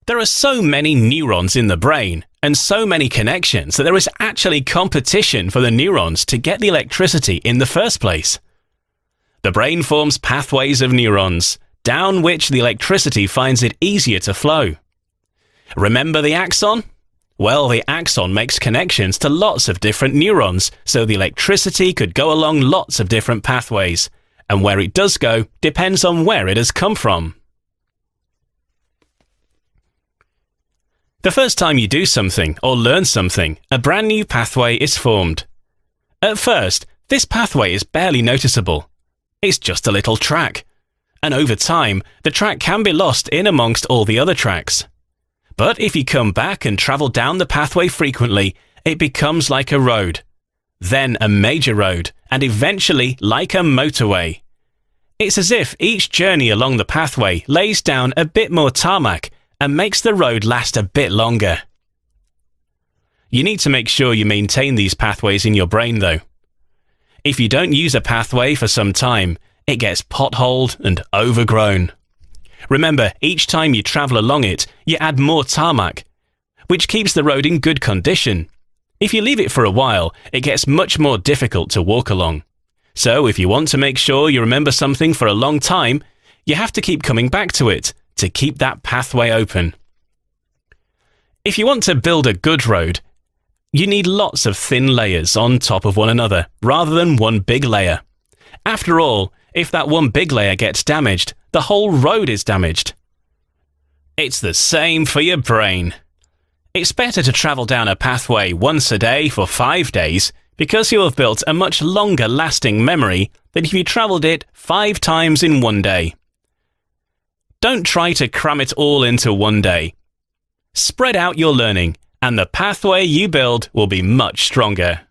There are so many neurons in the brain and so many connections that there is actually competition for the neurons to get the electricity in the first place. The brain forms pathways of neurons, down which the electricity finds it easier to flow. Remember the axon? Well, the axon makes connections to lots of different neurons, so the electricity could go along lots of different pathways, and where it does go depends on where it has come from. The first time you do something or learn something, a brand new pathway is formed. At first, this pathway is barely noticeable. It's just a little track. And over time, the track can be lost in amongst all the other tracks. But if you come back and travel down the pathway frequently, it becomes like a road, then a major road, and eventually like a motorway. It's as if each journey along the pathway lays down a bit more tarmac and makes the road last a bit longer. You need to make sure you maintain these pathways in your brain though. If you don't use a pathway for some time, it gets potholed and overgrown. Remember, each time you travel along it, you add more tarmac, which keeps the road in good condition. If you leave it for a while, it gets much more difficult to walk along. So if you want to make sure you remember something for a long time, you have to keep coming back to it to keep that pathway open. If you want to build a good road, you need lots of thin layers on top of one another, rather than one big layer. After all, if that one big layer gets damaged, the whole road is damaged. It's the same for your brain. It's better to travel down a pathway once a day for 5 days, because you have built a much longer lasting memory than if you travelled it 5 times in one day. Don't try to cram it all into one day. Spread out your learning, and the pathway you build will be much stronger.